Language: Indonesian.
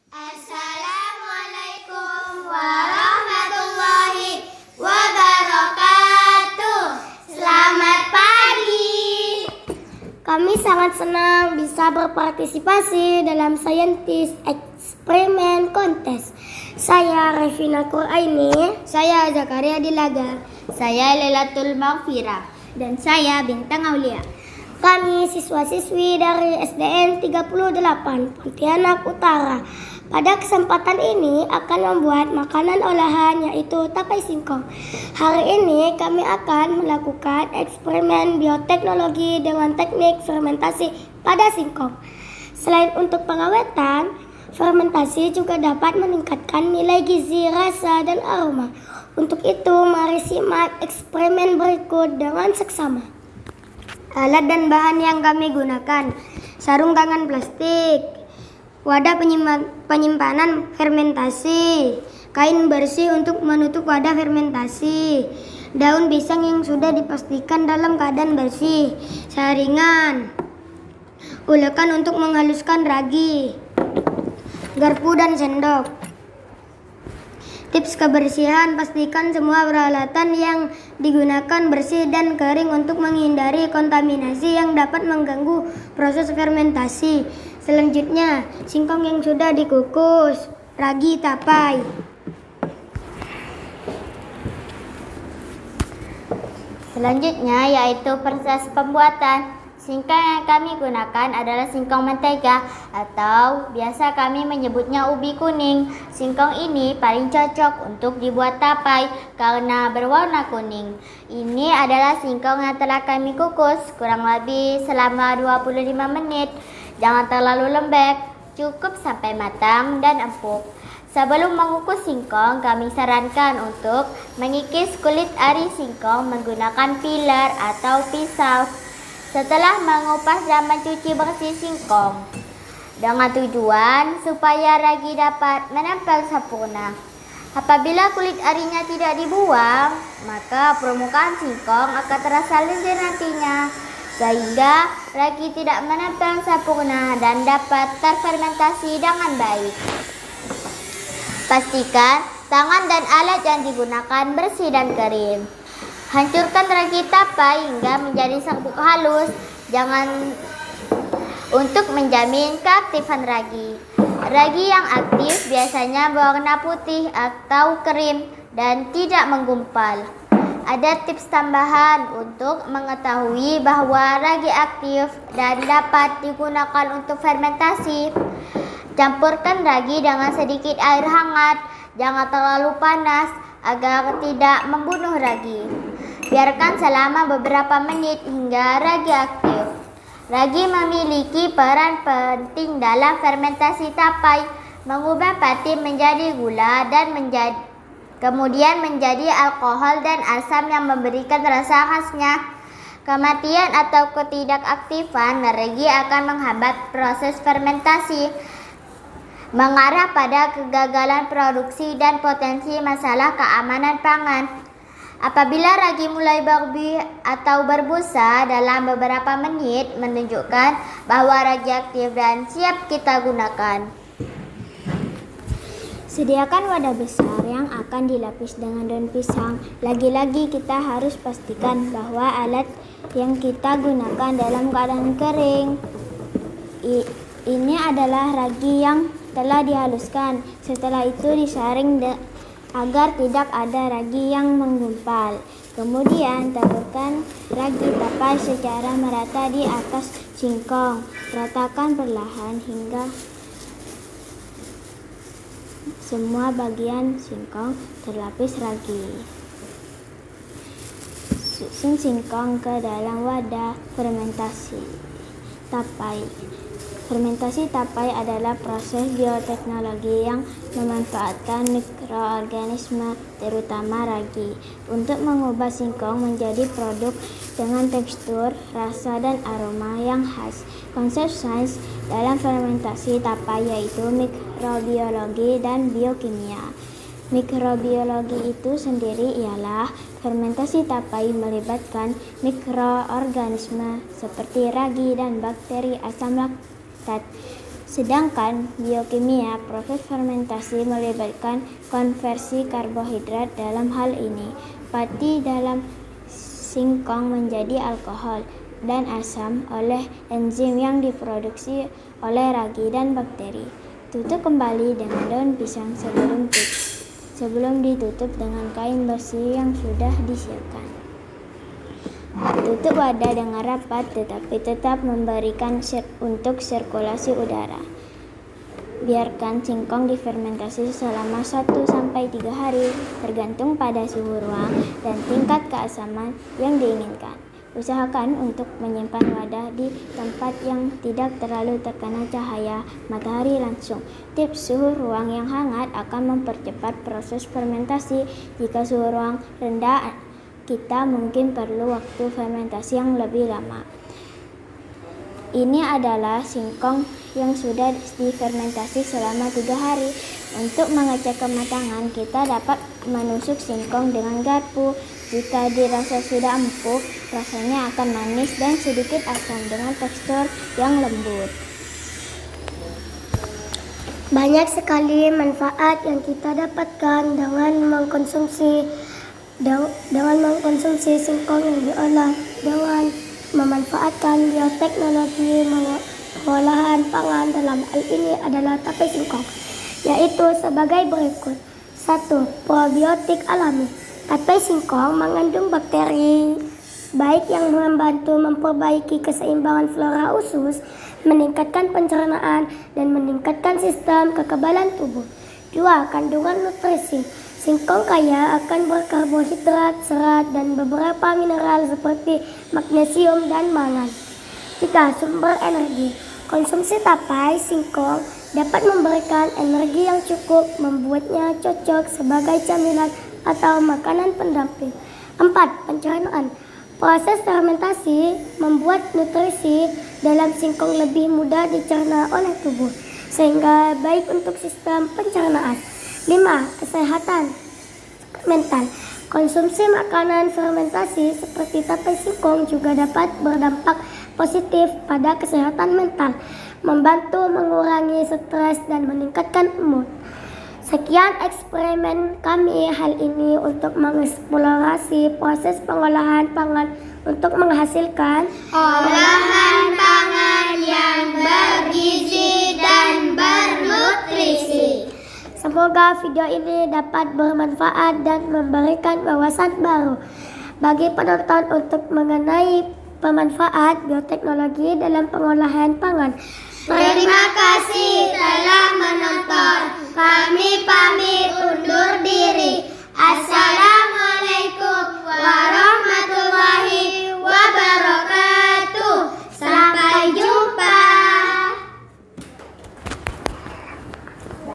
Assalamualaikum warahmatullahi wabarakatuh. Selamat pagi. Kami sangat senang bisa berpartisipasi dalam Scientist Experiment Contest. Saya Revina Quraini. Saya Zakaria Dilaga. Saya Lailatul Maghfirah. Dan saya Bintang Aulia. Kami siswa-siswi dari SDN 38 Pontianak Utara. Pada kesempatan ini akan membuat makanan olahan yaitu tapai singkong. Hari ini kami akan melakukan eksperimen bioteknologi dengan teknik fermentasi pada singkong. Selain untuk pengawetan, fermentasi juga dapat meningkatkan nilai gizi, rasa, dan aroma. Untuk itu, mari simak eksperimen berikut dengan seksama. Alat dan bahan yang kami gunakan: sarung tangan plastik, wadah penyimpanan fermentasi, kain bersih untuk menutup wadah fermentasi, daun pisang yang sudah dipastikan dalam keadaan bersih, saringan, ulekan untuk menghaluskan ragi, garpu dan sendok. Tips kebersihan: pastikan semua peralatan yang digunakan bersih dan kering untuk menghindari kontaminasi yang dapat mengganggu proses fermentasi. Selanjutnya, singkong yang sudah dikukus, ragi tapai. Selanjutnya yaitu proses pembuatan. Singkong yang kami gunakan adalah singkong mentega atau biasa kami menyebutnya ubi kuning. Singkong ini paling cocok untuk dibuat tapai karena berwarna kuning. Ini adalah singkong yang telah kami kukus kurang lebih selama 25 menit. Jangan terlalu lembek, cukup sampai matang dan empuk. Sebelum mengukus singkong, kami sarankan untuk mengikis kulit ari singkong menggunakan piler atau pisau. Setelah mengupas dan mencuci bersih singkong dengan tujuan supaya ragi dapat menempel sempurna. Apabila kulit arinya tidak dibuang, maka permukaan singkong akan terasa lendir nantinya, sehingga ragi tidak menempel sempurna dan dapat terfermentasi dengan baik. Pastikan tangan dan alat yang digunakan bersih dan kering. Hancurkan ragi tapai hingga menjadi serbuk halus. Untuk menjamin keaktifan ragi. Ragi yang aktif biasanya berwarna putih atau krim dan tidak menggumpal. Ada tips tambahan untuk mengetahui bahwa ragi aktif dan dapat digunakan untuk fermentasi. Campurkan ragi dengan sedikit air hangat, jangan terlalu panas agar tidak membunuh ragi. Biarkan selama beberapa menit hingga ragi aktif. Ragi memiliki peran penting dalam fermentasi tapai, mengubah patin menjadi gula dan kemudian menjadi alkohol dan asam yang memberikan rasa khasnya. Kematian atau ketidakaktifan ragi akan menghambat proses fermentasi, mengarah pada kegagalan produksi dan potensi masalah keamanan pangan. Apabila ragi mulai atau berbusa dalam beberapa menit, menunjukkan bahwa ragi aktif dan siap kita gunakan. Sediakan wadah besar yang akan dilapis dengan daun pisang. Lagi-lagi kita harus pastikan bahwa alat yang kita gunakan dalam keadaan kering. Ini adalah ragi yang telah dihaluskan. Setelah itu disaring agar tidak ada ragi yang menggumpal. Kemudian taburkan ragi tapai secara merata di atas singkong. Ratakan perlahan hingga semua bagian singkong terlapis ragi. Susun singkong ke dalam wadah fermentasi tapai. Fermentasi tapai adalah proses bioteknologi yang memanfaatkan mikroorganisme, terutama ragi, untuk mengubah singkong menjadi produk dengan tekstur, rasa, dan aroma yang khas. Konsep sains dalam fermentasi tapai yaitu mikrobiologi dan biokimia. Mikrobiologi itu sendiri ialah fermentasi tapai melibatkan mikroorganisme seperti ragi dan bakteri asam laktat Sedangkan biokimia, proses fermentasi melibatkan konversi karbohidrat. Dalam hal ini, pati dalam singkong menjadi alkohol dan asam oleh enzim yang diproduksi oleh ragi dan bakteri. Tutup kembali dengan daun pisang sebelum ditutup dengan kain bersih yang sudah disiapkan. Tutup wadah dengan rapat tetapi tetap memberikan untuk sirkulasi udara. Biarkan singkong difermentasi selama 1-3 hari tergantung pada suhu ruang dan tingkat keasaman yang diinginkan. Usahakan untuk menyimpan wadah di tempat yang tidak terlalu terkena cahaya matahari langsung. Tips: suhu ruang yang hangat akan mempercepat proses fermentasi. Jika suhu ruang rendah, kita mungkin perlu waktu fermentasi yang lebih lama. Ini adalah singkong yang sudah difermentasi selama 3 hari. Untuk mengecek kematangan, kita dapat menusuk singkong dengan garpu. Jika dirasa sudah empuk, rasanya akan manis dan sedikit asam dengan tekstur yang lembut. Banyak sekali manfaat yang kita dapatkan dengan mengkonsumsi singkong yang diolah dengan memanfaatkan bioteknologi pengolahan pangan. Dalam hal ini adalah tape singkong, yaitu sebagai berikut. 1. Probiotik alami. Tape singkong mengandung bakteri baik yang membantu memperbaiki keseimbangan flora usus, meningkatkan pencernaan, dan meningkatkan sistem kekebalan tubuh. 2. Kandungan nutrisi. Singkong kaya akan berkarbohidrat, serat, dan beberapa mineral seperti magnesium dan mangan. 3. Sumber energi. Konsumsi tapai singkong dapat memberikan energi yang cukup, membuatnya cocok sebagai camilan atau makanan pendamping. 4. Pencernaan. Proses fermentasi membuat nutrisi dalam singkong lebih mudah dicerna oleh tubuh, sehingga baik untuk sistem pencernaan. 5. Kesehatan mental. Konsumsi makanan fermentasi seperti tape singkong juga dapat berdampak positif pada kesehatan mental, membantu mengurangi stres dan meningkatkan mood. Sekian eksperimen kami hal ini untuk mengeksplorasi proses pengolahan pangan untuk menghasilkan Olahan pangan yang bergizi dan bernutrisi. Semoga video ini dapat bermanfaat dan memberikan wawasan baru bagi penonton untuk mengenai pemanfaat bioteknologi dalam pengolahan pangan. Terima kasih telah menonton. Kami pamit undur